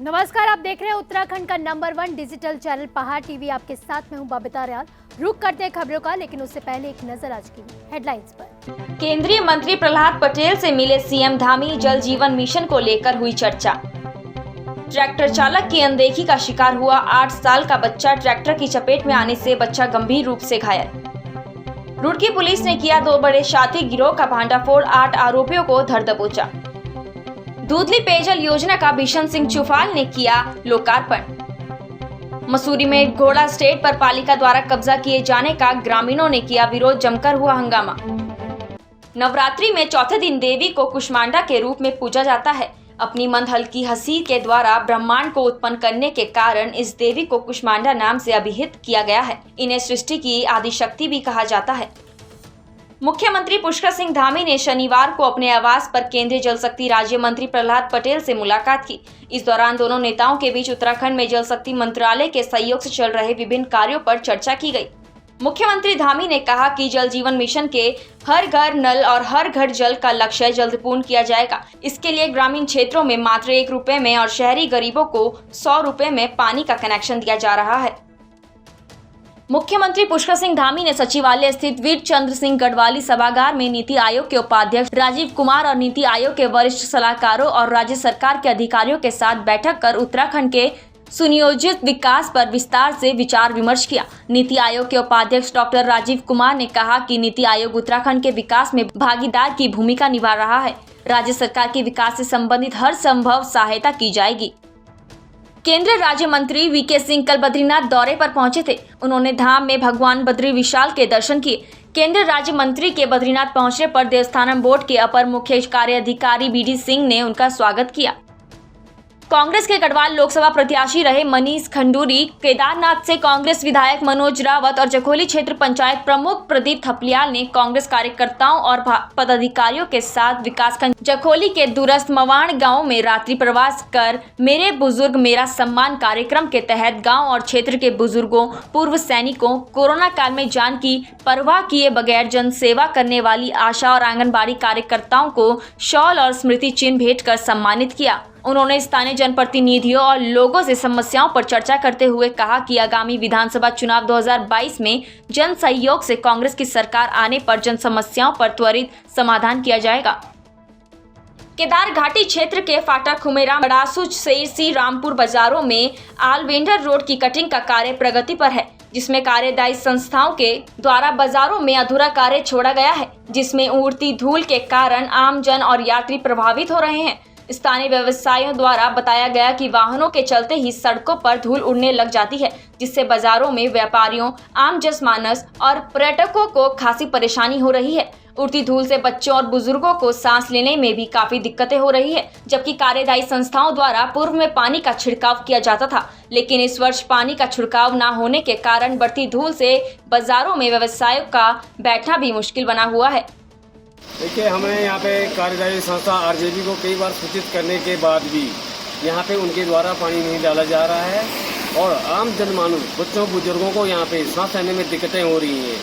नमस्कार, आप देख रहे हैं उत्तराखंड का नंबर 1 डिजिटल चैनल पहाड़ टीवी। आपके साथ में हूं बबीता रियाल। रुक करते हैं खबरों का, लेकिन उससे पहले एक नजर आज की हेडलाइंस पर। केंद्रीय मंत्री प्रहलाद पटेल से मिले सीएम धामी। जल जीवन मिशन को लेकर हुई चर्चा। ट्रैक्टर चालक की अनदेखी का शिकार हुआ 8 साल का बच्चा। ट्रैक्टर की चपेट में आने से बच्चा गंभीर रूप से घायल। रुड़की पुलिस ने किया 2 बड़े शातिर गिरोह का भांडाफोड़। 8 आरोपियों को धर दबोचा। दूधली पेयजल योजना का बिशन सिंह चुफाल ने किया लोकार्पण। मसूरी में घोड़ा स्टेट पर पालिका द्वारा कब्जा किए जाने का ग्रामीणों ने किया विरोध। जमकर हुआ हंगामा। नवरात्रि में चौथे दिन देवी को कुष्मांडा के रूप में पूजा जाता है। अपनी मंद हल्की हंसी के द्वारा ब्रह्मांड को उत्पन्न करने के कारण इस देवी को कुष्मांडा नाम से अभिहित किया गया है। इन्हें सृष्टि की आदिशक्ति भी कहा जाता है। मुख्यमंत्री पुष्कर सिंह धामी ने शनिवार को अपने आवास पर केंद्रीय जल शक्ति राज्य मंत्री प्रहलाद पटेल से मुलाकात की। इस दौरान दोनों नेताओं के बीच उत्तराखंड में जल शक्ति मंत्रालय के सहयोग से चल रहे विभिन्न कार्यों पर चर्चा की गई। मुख्यमंत्री धामी ने कहा कि जल जीवन मिशन के हर घर नल और हर घर जल का लक्ष्य जल्द पूर्ण किया जाएगा। इसके लिए ग्रामीण क्षेत्रों में मात्र 1 रुपए में और शहरी गरीबों को 100 रुपए में पानी का कनेक्शन दिया जा रहा है। मुख्यमंत्री पुष्कर सिंह धामी ने सचिवालय स्थित वीर चंद्र सिंह गढ़वाली सभागार में नीति आयोग के उपाध्यक्ष राजीव कुमार और नीति आयोग के वरिष्ठ सलाहकारों और राज्य सरकार के अधिकारियों के साथ बैठक कर उत्तराखंड के सुनियोजित विकास पर विस्तार से विचार विमर्श किया। नीति आयोग के उपाध्यक्ष डॉक्टर राजीव कुमार ने कहा कि नीति आयोग उत्तराखंड के विकास में भागीदार की भूमिका निभा रहा है। राज्य सरकार के विकास से संबंधित हर संभव सहायता की जाएगी। केंद्रीय राज्य मंत्री वीके सिंह कल बद्रीनाथ दौरे पर पहुंचे थे। उन्होंने धाम में भगवान बद्री विशाल के दर्शन किए। केंद्रीय राज्य मंत्री के बद्रीनाथ पहुंचने पर देवस्थानम बोर्ड के अपर मुख्य कार्य अधिकारी बीडी सिंह ने उनका स्वागत किया। कांग्रेस के गढ़वाल लोकसभा प्रत्याशी रहे मनीष खंडूरी, केदारनाथ से कांग्रेस विधायक मनोज रावत और जखोली क्षेत्र पंचायत प्रमुख प्रदीप थपलियाल ने कांग्रेस कार्यकर्ताओं और पदाधिकारियों के साथ विकासखंड जखोली के दूरस्थ मवाण गांव में रात्रि प्रवास कर मेरे बुजुर्ग मेरा सम्मान कार्यक्रम के तहत गांव और क्षेत्र के बुजुर्गों, पूर्व सैनिकों, कोरोना काल में जान की परवाह किए बगैर जन सेवा करने वाली आशा और आंगनबाड़ी कार्यकर्ताओं को शॉल और स्मृति चिन्ह भेंट कर सम्मानित किया। उन्होंने स्थानीय जनप्रतिनिधियों और लोगों से समस्याओं पर चर्चा करते हुए कहा कि आगामी विधानसभा चुनाव 2022 में जन सहयोग से कांग्रेस की सरकार आने पर जन समस्याओं पर त्वरित समाधान किया जाएगा। केदार घाटी क्षेत्र के फाटा खुमेरा, बड़ासू, सेरसी, रामपुर बाजारों में आलवेंडर रोड की कटिंग का कार्य प्रगति पर है, जिसमें कार्यदायी संस्थाओं के द्वारा बाजारों में अधूरा कार्य छोड़ा गया है, जिसमें उड़ती धूल के कारण आम जन और यात्री प्रभावित हो रहे हैं। स्थानीय व्यवसायियों द्वारा बताया गया कि वाहनों के चलते ही सड़कों पर धूल उड़ने लग जाती है, जिससे बाजारों में व्यापारियों, आम जनमानस और पर्यटकों को खासी परेशानी हो रही है। उड़ती धूल से बच्चों और बुजुर्गों को सांस लेने में भी काफी दिक्कतें हो रही है। जबकि कार्यदायी संस्थाओं द्वारा पूर्व में पानी का छिड़काव किया जाता था, लेकिन इस वर्ष पानी का छिड़काव न होने के कारण बढ़ती धूल से बाजारों में व्यवसायों का बैठना भी मुश्किल बना हुआ है। देखिए, हमें यहाँ पे कार्यदायी संस्था आरजेबी को कई बार सूचित करने के बाद भी यहाँ पे उनके द्वारा पानी नहीं डाला जा रहा है और आम जनमानस, बच्चों, बुजुर्गों को यहाँ पे सांस लेने में दिक्कतें हो रही हैं।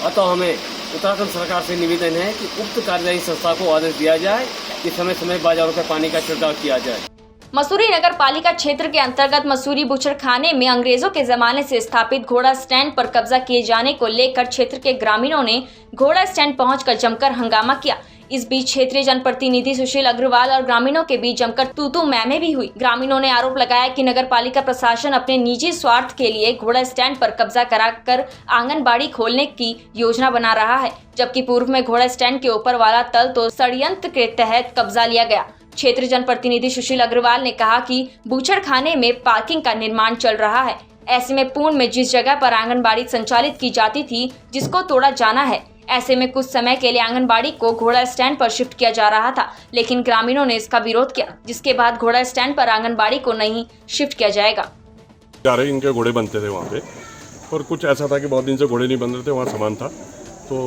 अतः हमें उत्तराखंड सरकार से निवेदन है कि उक्त कार्यदायी संस्था को आदेश दिया जाए कि समय समय बाजारों पर पानी का छिड़काव किया जाए। मसूरी नगर पालिका क्षेत्र के अंतर्गत मसूरी बूचड़खाने में अंग्रेजों के जमाने से स्थापित घोड़ा स्टैंड पर कब्जा किए जाने को लेकर क्षेत्र के ग्रामीणों ने घोड़ा स्टैंड पहुंचकर जमकर हंगामा किया। इस बीच क्षेत्रीय जनप्रतिनिधि सुशील अग्रवाल और ग्रामीणों के बीच जमकर तू मैमे भी हुई। ग्रामीणों ने आरोप लगाया कि नगर पालिका प्रशासन अपने निजी स्वार्थ के लिए घोड़ा स्टैंड पर कब्जा कराकर आंगनबाड़ी खोलने की योजना बना रहा है, जबकि पूर्व में घोड़ा स्टैंड के ऊपर वाला तल तो षड्यंत्र के तहत कब्जा लिया गया। क्षेत्रीय जनप्रतिनिधि सुशील अग्रवाल ने कहा कि बूचड़खाने में पार्किंग का निर्माण चल रहा है। ऐसे में पूर्ण में जिस जगह पर आंगनबाड़ी संचालित की जाती थी, जिसको तोड़ा जाना है, ऐसे में कुछ समय के लिए आंगनबाड़ी को घोड़ा स्टैंड पर शिफ्ट किया जा रहा था, लेकिन ग्रामीणों ने इसका विरोध किया, जिसके बाद घोड़ा स्टैंड पर आंगनबाड़ी को नहीं शिफ्ट किया जाएगा। इनके घोड़े बनते थे वहाँ पे, और कुछ ऐसा था कि बहुत दिन से घोड़े नहीं बन रहे थे, वहाँ सामान था। तो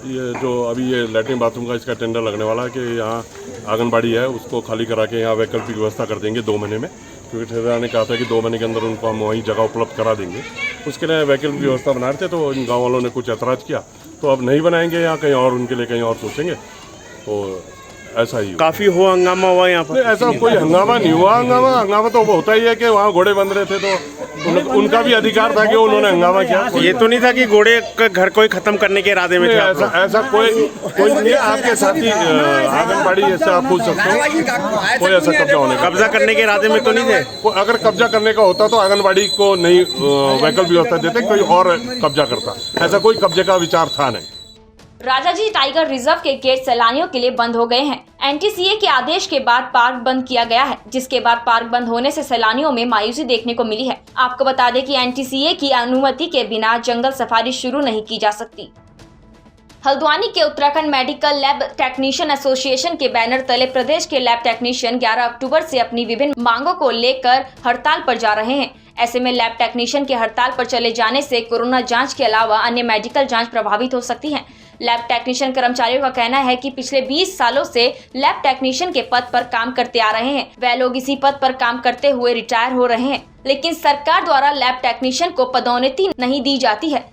ये जो अभी ये लैट्रिन बाथरूम का इसका टेंडर लगने वाला है कि यहाँ आंगनबाड़ी है उसको खाली करा के यहाँ वैकल्पिक व्यवस्था कर देंगे 2 महीने में, क्योंकि ठेकेदार ने कहा था कि 2 महीने के अंदर उनको हम वहीं जगह उपलब्ध करा देंगे। उसके लिए वैकल्पिक व्यवस्था बना रहे थे, तो इन गाँव वालों ने कुछ ऐतराज़ किया, तो अब नहीं बनाएंगे यहाँ, कहीं और उनके लिए कहीं और सोचेंगे। तो ऐसा ही हुआ। काफी हो हंगामा हुआ यहाँ पर? ऐसा कोई हंगामा नहीं हुआ। हंगामा तो होता ही है कि वहाँ घोड़े बंद रहे थे तो उनका भी अधिकार था कि उन्होंने हंगामा किया। ये तो नहीं था कि घोड़े का घर कोई खत्म करने के इरादे में थे? ऐसा कोई नहीं है। आपके साथ ही आंगनबाड़ी ऐसे आप पूछ सकते हो, कोई ऐसा कब्जा होने का, कब्जा करने के इरादे में तो नहीं थे? अगर कब्जा करने का होता तो आंगनबाड़ी को नहीं वैकल्पिक व्यवस्था देते, कोई और कब्जा करता। ऐसा कोई कब्जे का विचार था नहीं। राजाजी टाइगर रिजर्व के गेट सैलानियों के लिए बंद हो गए हैं। एनटीसीए के आदेश के बाद पार्क बंद किया गया है, जिसके बाद पार्क बंद होने से सैलानियों में मायूसी देखने को मिली है। आपको बता दें कि एनटीसीए की अनुमति के बिना जंगल सफारी शुरू नहीं की जा सकती। हल्द्वानी के Uttarakhand medical lab technician association के बैनर तले प्रदेश के लैब टेक्नीशियन 11 अक्टूबर से अपनी विभिन्न मांगों को लेकर हड़ताल पर जा रहे हैं। ऐसे में लैब टेक्नीशियन के हड़ताल पर चले जाने से कोरोना जांच के अलावा अन्य मेडिकल जांच प्रभावित हो सकती है। लैब टेक्नीशियन कर्मचारियों का कहना है कि पिछले 20 सालों से लैब टेक्नीशियन के पद पर काम करते आ रहे हैं। वह लोग इसी पद पर काम करते हुए रिटायर हो रहे हैं, लेकिन सरकार द्वारा लैब टेक्नीशियन को पदोन्नति नहीं दी जाती है।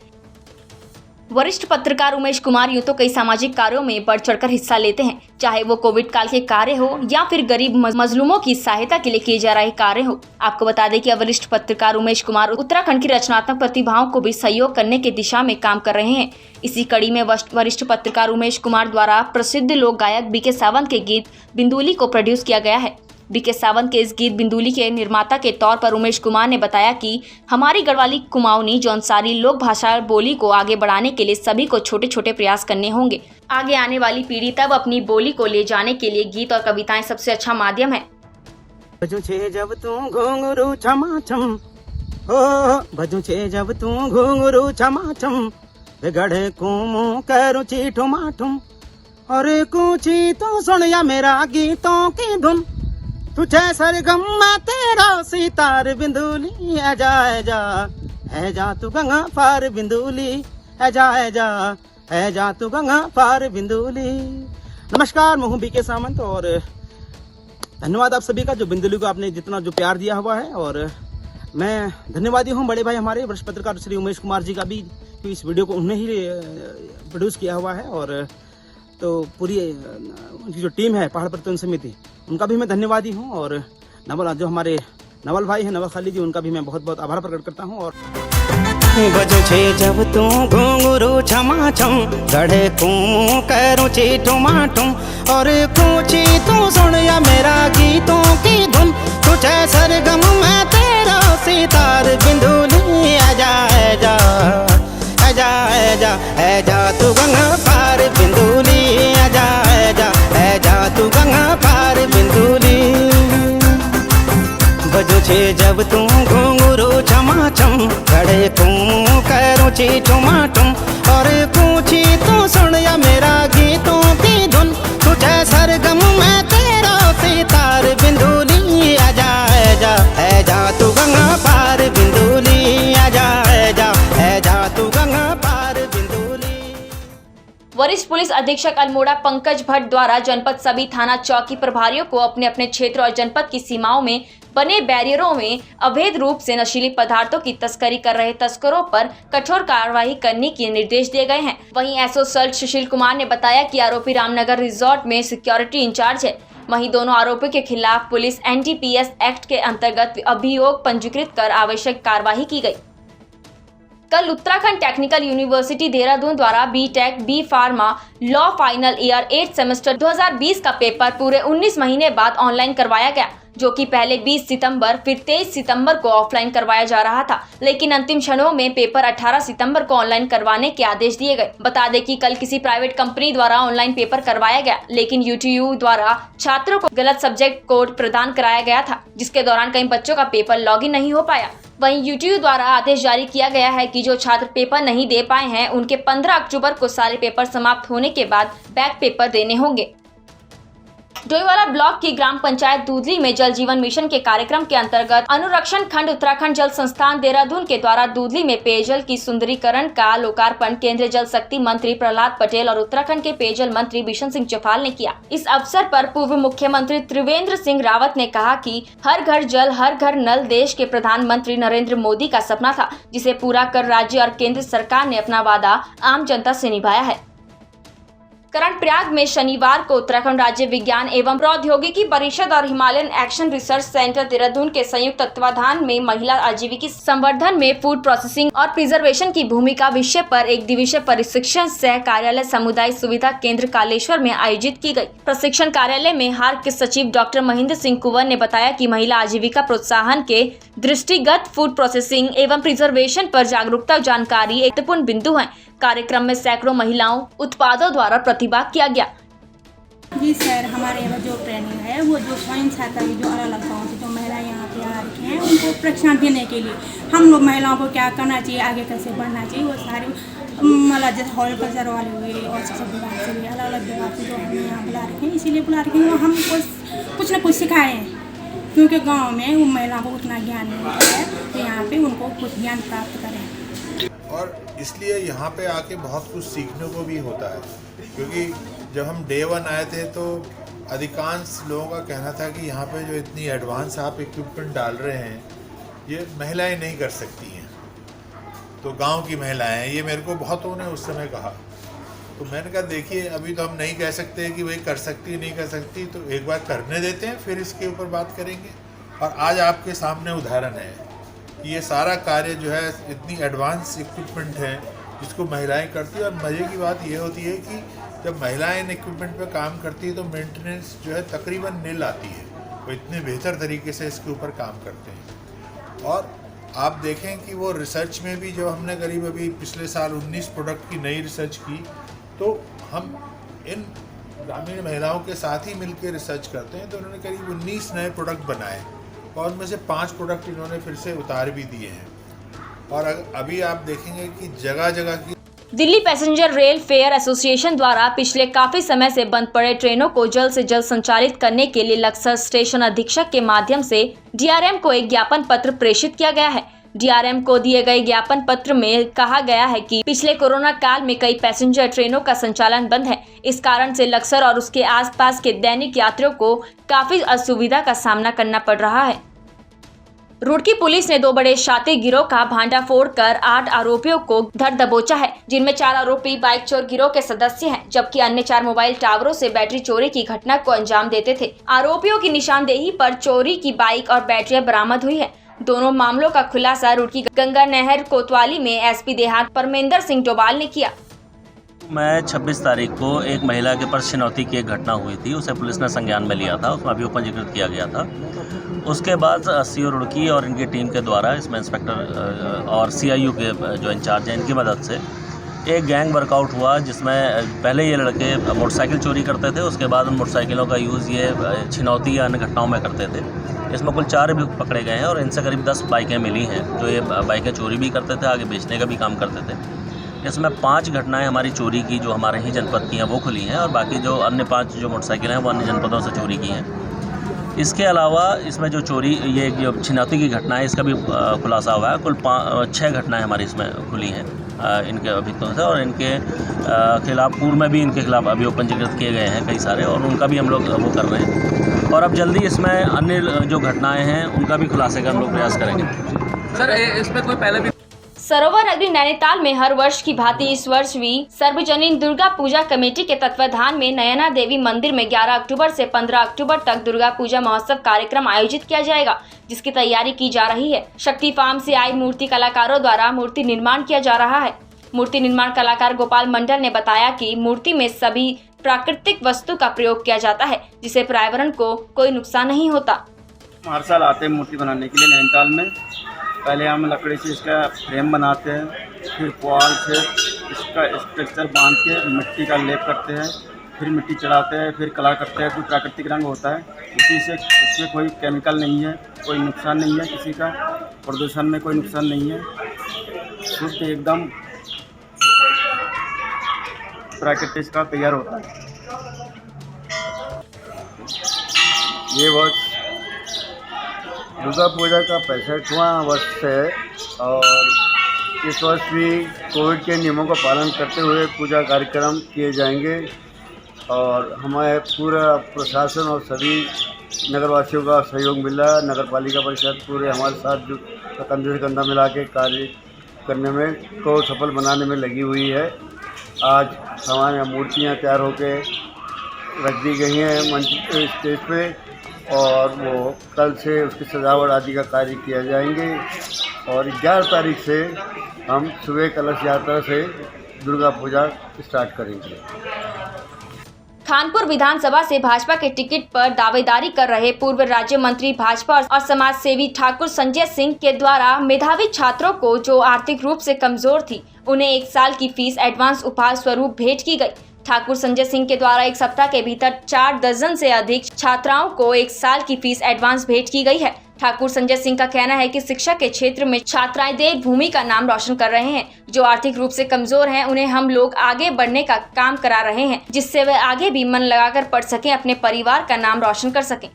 वरिष्ठ पत्रकार उमेश कुमार यूं तो कई सामाजिक कार्यों में बढ़ चढ़कर हिस्सा लेते हैं, चाहे वो कोविड काल के कार्य हो या फिर गरीब मजलूमों की सहायता के लिए किए जा रहे कार्य हो। आपको बता दें कि वरिष्ठ पत्रकार उमेश कुमार उत्तराखंड की रचनात्मक प्रतिभाओं को भी सहयोग करने की दिशा में काम कर रहे हैं। इसी कड़ी में वरिष्ठ पत्रकार उमेश कुमार द्वारा प्रसिद्ध लोक गायक बीके सावंत के गीत बिंदुली को प्रोड्यूस किया गया है। बीके सावंत के इस गीत बिंदुली के निर्माता के तौर पर उमेश कुमार ने बताया कि हमारी गढ़वाली कुमाऊनी जौनसारी लोक भाषा बोली को आगे बढ़ाने के लिए सभी को छोटे छोटे प्रयास करने होंगे। आगे आने वाली पीढ़ी तब अपनी बोली को ले जाने के लिए गीत और कविताएं सबसे अच्छा माध्यम है। बजू छे जब तू घुंघरू छमाछम, हो बजू छे जब तू घुंघरू छमाछम, गढ़े कुमू करू चीठू माठुम, और कूची तू सुन या मेरा गीतों की धुन, तुझे सरगम में तेरा सितार बिंदुली, ऐजा ऐजा ऐजा तू गंगा पार बिंदुली, ऐजा ऐजा ऐजा तू गंगा पार बिंदुली। नमस्कार, मैं हूँ बीके सावंत और धन्यवाद आप सभी का जो बिंदुली को आपने जितना जो प्यार दिया हुआ है। और मैं धन्यवादी हूँ बड़े भाई हमारे वरिष्ठ पत्रकार श्री उमेश कुमार जी का भी, कि इस वीडियो को उन्होंने ही प्रोड्यूस किया हुआ है। और तो पूरी उनकी जो टीम है पहाड़ पर्यटन समिति, उनका भी मैं धन्यवादी हूँ। और नवल जो हमारे नवल भाई हैं, नवल खाली जी, उनका भी मैं बहुत बहुत आभार प्रकट करता हूँ। और बजू छे जब तू घुंघरू छमाछम, गढ़े कुमू करूँ चीठू माठुम, और कूची तू सुन या मेरा गीतों की धुन, तुझे सरगम में तेरा सितार बिंदुली, आजा आजा आजा आजा आजा तू गंगा पार बिंदुली, आजा आजा आजा तू गंगा पार बिंदुली। बजू छे जब तू घुंघरू छमाछम, गढ़े कुमू करूँ चीठू माठुम, और कूची तू सुन या मेरा गीतों की धुन, तुझे सरगम में तेरा सितार बिंदुली, आजा आजा आजा तू गंगा पार बिंदुली, आजा आजा आजा तू गंगा पार बिंदुली। वरिष्ठ पुलिस अधीक्षक अल्मोड़ा पंकज भट्ट द्वारा जनपद सभी थाना चौकी प्रभारियों को अपने अपने क्षेत्र और जनपद की सीमाओं में बने बैरियरों में अवैध रूप से नशीली पदार्थों की तस्करी कर रहे तस्करों पर कठोर कार्रवाई करने के निर्देश दिए गए हैं। वहीं एसओ सर्च सुशील कुमार ने बताया कि आरोपी रामनगर रिजॉर्ट में सिक्योरिटी इंचार्ज है। वहीं दोनों आरोपियों के खिलाफ पुलिस एनडीपीएस एक्ट के अंतर्गत अभियोग पंजीकृत कर आवश्यक कार्रवाई की गई। कल उत्तराखंड टेक्निकल यूनिवर्सिटी देहरादून द्वारा BTech B pharma law final year 8 semester 2020 का पेपर पूरे 19 महीने बाद ऑनलाइन करवाया गया, जो कि पहले 20 सितंबर फिर 23 सितंबर को ऑफलाइन करवाया जा रहा था, लेकिन अंतिम क्षणों में पेपर 18 सितंबर को ऑनलाइन करवाने के आदेश दिए गए। बता दें कि कल किसी प्राइवेट कंपनी द्वारा ऑनलाइन पेपर करवाया गया, लेकिन यूटीयू द्वारा छात्रों को गलत सब्जेक्ट कोड प्रदान कराया गया था, जिसके दौरान कई बच्चों का पेपर लॉगिन नहीं हो पाया। वहीं यूटीयू द्वारा आदेश जारी किया गया है कि जो छात्र पेपर नहीं दे पाए हैं, उनके 15 अक्टूबर को सारे पेपर समाप्त होने के बाद बैक पेपर देने होंगे। डोईवाला ब्लॉक की ग्राम पंचायत दूधली में जल जीवन मिशन के कार्यक्रम के अंतर्गत अनुरक्षण खंड उत्तराखंड जल संस्थान देहरादून के द्वारा दूधली में पेयजल की सुंदरीकरण का लोकार्पण केंद्रीय जल शक्ति मंत्री प्रहलाद पटेल और उत्तराखंड के पेयजल मंत्री बिशन सिंह चौफाल ने किया। इस अवसर पर पूर्व मुख्यमंत्री त्रिवेंद्र सिंह रावत ने कहा कि हर घर जल हर घर नल देश के प्रधानमंत्री नरेंद्र मोदी का सपना था, जिसे पूरा कर राज्य और केंद्र सरकार ने अपना वादा आम जनता से निभाया है। कर्णप्रयाग में शनिवार को उत्तराखंड राज्य विज्ञान एवं प्रौद्योगिकी परिषद और Himalayan action research centre Dehradun के संयुक्त तत्वाधान में महिला आजीविका संवर्धन में फूड प्रोसेसिंग और प्रिजर्वेशन की भूमिका विषय पर एक दिवसीय प्रशिक्षण सह कार्यालय समुदाय सुविधा केंद्र कालेश्वर में आयोजित की गई। प्रशिक्षण कार्यालय में हार के सचिव डॉक्टर महेंद्र सिंह कुंवर ने बताया कि महिला आजीविका प्रोत्साहन के दृष्टिगत फूड प्रोसेसिंग एवं प्रिजर्वेशन पर जागरूकता जानकारी एक महत्वपूर्ण बिंदु है। कार्यक्रम में सैकड़ों महिलाओं उत्पादों द्वारा प्रतिभाग किया गया। जी सर, हमारे यहाँ जो ट्रेनिंग है वो जो स्वयं सहायता की जो अलग अलग गाँव से जो महिलाएं यहाँ पे आ रही हैं उनको प्रशिक्षण देने के लिए हम लोग महिलाओं को क्या करना चाहिए, आगे कैसे बढ़ना चाहिए, वो सारी मतलब जैसे हॉर्टिकल्चर वाले हुए और शिक्षा विभाग से भी अलग अलग विभाग से जो हमें यहाँ बुला रखे हैं, इसीलिए बुला रखे हैं वो हम कुछ न कुछ सिखाए हैं, क्योंकि गाँव में वो महिलाओं को उतना ज्ञान नहीं होता है, तो यहाँ पे उनको कुछ ज्ञान प्राप्त करें। और इसलिए यहाँ पे आके बहुत कुछ सीखने को भी होता है, क्योंकि जब हम डे 1 आए थे तो अधिकांश लोगों का कहना था कि यहाँ पे जो इतनी एडवांस आप इक्विपमेंट डाल रहे हैं ये महिलाएं नहीं कर सकती हैं, तो गांव की महिलाएं हैं, ये मेरे को बहुतों ने उस समय कहा। तो मैंने कहा देखिए अभी तो हम नहीं कह सकते कि वही कर सकती नहीं कर सकती, तो एक बार करने देते हैं फिर इसके ऊपर बात करेंगे। और आज आपके सामने उदाहरण है कि ये सारा कार्य जो है इतनी एडवांस इक्विपमेंट है जिसको महिलाएं करती है। और मज़े की बात ये होती है कि जब महिलाएं इन इक्विपमेंट पे काम करती है तो मेंटेनेंस जो है तकरीबन नील आती है, वो इतने बेहतर तरीके से इसके ऊपर काम करते हैं। और आप देखें कि वो रिसर्च में भी जो हमने करीब अभी पिछले साल 19 प्रोडक्ट की नई रिसर्च की, तो हम इन ग्रामीण महिलाओं के साथ ही मिलकर रिसर्च करते हैं, तो उन्होंने करीब 19 नए प्रोडक्ट बनाए और उनमें से 5 प्रोडक्ट इन्होंने फिर से उतार भी दिए हैं। और अभी आप देखेंगे कि जगह जगह की Delhi passenger rail fair association द्वारा पिछले काफी समय से बंद पड़े ट्रेनों को जल्द से जल्द संचालित करने के लिए लक्सर स्टेशन अधीक्षक के माध्यम से डीआरएम को एक ज्ञापन पत्र प्रेषित किया गया है। डीआरएम को दिए गए ज्ञापन पत्र में कहा गया है कि पिछले कोरोना काल में कई पैसेंजर ट्रेनों का संचालन बंद है। इस कारण से लक्सर और उसके आसपास के दैनिक यात्रियों को काफी असुविधा का सामना करना पड़ रहा है। रुड़की पुलिस ने 2 बड़े शातिर गिरोह का भांडाफोड़ कर 8 आरोपियों को धर दबोचा है, जिनमें 4 आरोपी बाइक चोर गिरोह के सदस्य हैं, जबकि अन्य 4 मोबाइल टावरों से बैटरी चोरी की घटना को अंजाम देते थे। आरोपियों की निशानदेही पर चोरी की बाइक और बैटरियां बरामद हुई है। दोनों मामलों का खुलासा रुड़की गंगा नहर कोतवाली में एसपी देहात परमेंद्र सिंह डोभाल ने किया। मैं 26 तारीख को एक महिला के पास चुनौती की एक घटना हुई थी, उसे पुलिस ने संज्ञान में लिया था, उसमें अभियोग पंजीकृत किया गया था। उसके बाद सीओ रुड़की और इनकी टीम के द्वारा इसमें इंस्पेक्टर और सीआईयू के जो इंचार्ज हैं इनकी मदद से एक गैंग वर्कआउट हुआ, जिसमें पहले ये लड़के मोटरसाइकिल चोरी करते थे, उसके बाद उन मोटरसाइकिलों का यूज़ ये छिनौती या अन्य घटनाओं में करते थे। इसमें कुल 4 अभियुक्त पकड़े गए हैं और इनसे करीब 10 बाइकें मिली हैं, जो ये बाइकें चोरी भी करते थे, आगे बेचने का भी काम करते थे। इसमें 5 घटनाएं हमारी चोरी की जो हमारे ही जनपद की हैं वो खुली हैं, और बाकी जो अन्य 5 जो मोटरसाइकिल हैं वो अन्य जनपदों से चोरी की हैं। इसके अलावा इसमें जो चोरी ये जो छिनौती की घटना है इसका भी खुलासा हुआ है। कुल 6 घटनाएं हमारी इसमें खुली हैं इनके अभियुक्तों से, और इनके खिलाफ पूर्व में भी इनके खिलाफ अभियोग पंजीकृत किए गए हैं कई सारे, और उनका भी हम लोग वो कर रहे हैं। और अब जल्दी इसमें अन्य जो घटनाएँ हैं उनका भी खुलासे का हम लोग प्रयास करेंगे। सर इसमें कोई पहले भी सरोवर नगरी नैनीताल में हर वर्ष की भांति इस वर्ष भी सर्वजनीन दुर्गा पूजा कमेटी के तत्वाधान में नयना देवी मंदिर में 11 अक्टूबर से 15 अक्टूबर तक दुर्गा पूजा महोत्सव कार्यक्रम आयोजित किया जाएगा, जिसकी तैयारी की जा रही है। शक्ति फार्म से आए मूर्ति कलाकारों द्वारा मूर्ति निर्माण किया जा रहा है। मूर्ति निर्माण कलाकार गोपाल मंडल ने बताया कि मूर्ति में सभी प्राकृतिक वस्तु का प्रयोग किया जाता है, जिससे पर्यावरण को कोई नुकसान नहीं होता। हर साल आते हैं मूर्ति बनाने के लिए नैनीताल में। पहले हम लकड़ी से इसका फ्रेम बनाते हैं, फिर पुआल से इसका स्ट्रक्चर बांध के मिट्टी का लेप करते हैं, फिर मिट्टी चढ़ाते हैं, फिर कलर करते हैं। कोई प्राकृतिक रंग होता है, इसी से इसमें कोई केमिकल नहीं है, कोई नुकसान नहीं है, किसी का प्रदूषण में कोई नुकसान नहीं है, शुद्ध एकदम प्राकृतिक का तैयार होता है। ये वर्ष दुर्गा पूजा का 65वां वर्ष है, और इस वर्ष भी कोविड के नियमों का पालन करते हुए पूजा कार्यक्रम किए जाएंगे। और हमारे पूरा प्रशासन और सभी नगरवासियों का सहयोग मिला। नगर पालिका परिषद पूरे हमारे साथ जो कंधे से कंधा मिला के कार्य करने में को सफल बनाने में लगी हुई है। आज हमारे मूर्तियाँ तैयार होके रख दी गई हैं मंच स्टेज पे और वो कल से उसकी सजावट आदि का कार्य किया जाएंगे और 11 तारीख से हम सुबह कलश यात्रा से दुर्गा पूजा स्टार्ट करेंगे। खानपुर विधानसभा से भाजपा के टिकट पर दावेदारी कर रहे पूर्व राज्य मंत्री भाजपा और समाज सेवी ठाकुर संजय सिंह के द्वारा मेधावी छात्रों को जो आर्थिक रूप से कमजोर थी उन्हें 1 साल की फीस एडवांस उपहार स्वरूप भेंट की गई। ठाकुर संजय सिंह के द्वारा 1 सप्ताह के भीतर 4 दर्जन से अधिक छात्राओं को 1 साल की फीस एडवांस भेंट की गई है। ठाकुर संजय सिंह का कहना है कि शिक्षा के क्षेत्र में छात्राएं देवभूमि का नाम रोशन कर रहे हैं। जो आर्थिक रूप से कमजोर हैं उन्हें हम लोग आगे बढ़ने का काम करा रहे हैं जिससे वे आगे भी मन लगाकर पढ़ सकें, अपने परिवार का नाम रोशन कर सकें।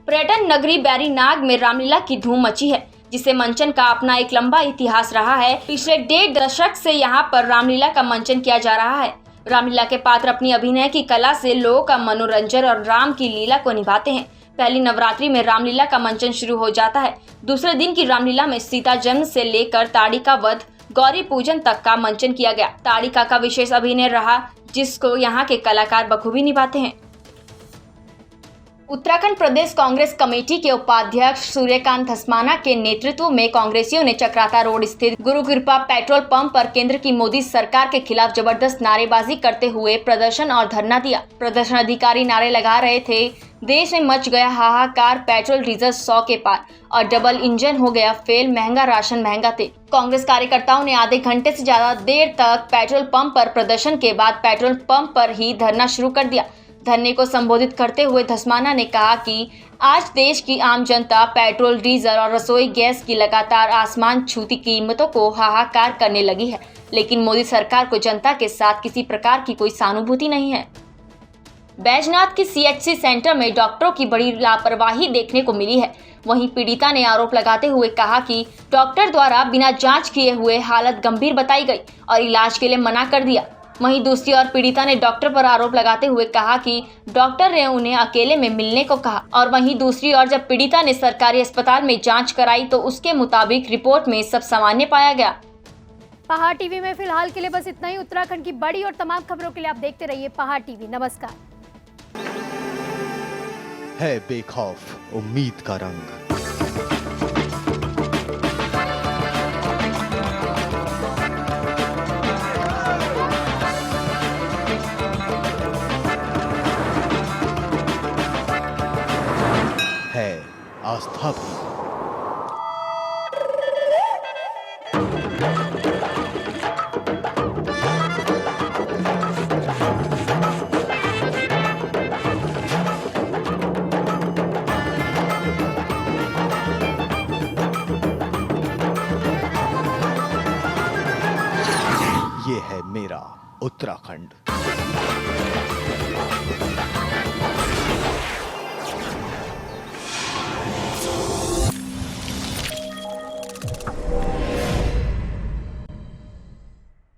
पर्यटन नगरी बैरीनाग में रामलीला की धूम मची है जिसे मंचन का अपना एक लंबा इतिहास रहा है। पिछले 1.5 दशक से यहाँ पर रामलीला का मंचन किया जा रहा है। रामलीला के पात्र अपनी अभिनय की कला से लोगों का मनोरंजन और राम की लीला को निभाते हैं। पहली नवरात्रि में रामलीला का मंचन शुरू हो जाता है। दूसरे दिन की रामलीला में सीता जन्म से लेकर ताड़िका वध, गौरी पूजन तक का मंचन किया गया। ताड़िका का विशेष अभिनय रहा जिसको यहाँ के कलाकार बखूबी निभाते हैं। उत्तराखंड प्रदेश कांग्रेस कमेटी के उपाध्यक्ष सूर्यकांत धस्माना के नेतृत्व में कांग्रेसियों ने चक्राता रोड स्थित गुरु कृपा पेट्रोल पंप पर केंद्र की मोदी सरकार के खिलाफ जबरदस्त नारेबाजी करते हुए प्रदर्शन और धरना दिया। प्रदर्शन अधिकारी नारे लगा रहे थे, देश में मच गया हाहाकार, पेट्रोल डीजल 100 के पार और डबल इंजन हो गया फेल, महंगा राशन महंगा तेल। कांग्रेस कार्यकर्ताओं ने आधे घंटे से ज्यादा देर तक पेट्रोल पंप पर प्रदर्शन के बाद पेट्रोल पंप पर ही धरना शुरू कर दिया। धरने को संबोधित करते हुए धस्माना ने कहा कि आज देश की आम जनता पेट्रोल, डीजल और रसोई गैस की लगातार आसमान छूती कीमतों को हाहाकार करने लगी है, लेकिन मोदी सरकार को जनता के साथ किसी प्रकार की कोई सहानुभूति नहीं है। बैजनाथ की सीएचसी सेंटर में डॉक्टरों की बड़ी लापरवाही देखने को मिली है। वहीं पीड़िता ने आरोप लगाते हुए कहा कि डॉक्टर द्वारा बिना जांच किए हुए हालत गंभीर बताई गई और इलाज के लिए मना कर दिया। वहीं दूसरी ओर पीड़िता ने डॉक्टर पर आरोप लगाते हुए कहा कि डॉक्टर ने उन्हें अकेले में मिलने को कहा और वहीं दूसरी ओर जब पीड़िता ने सरकारी अस्पताल में जांच कराई तो उसके मुताबिक रिपोर्ट में सब सामान्य पाया गया। पहाड़ टीवी में फिलहाल के लिए बस इतना ही। उत्तराखंड की बड़ी और तमाम खबरों के लिए आप देखते रहिए पहाड़ टीवी। नमस्कार। है बेखौफ उम्मीद का रंग। है आस्था भी। ये है मेरा उत्तराखंड।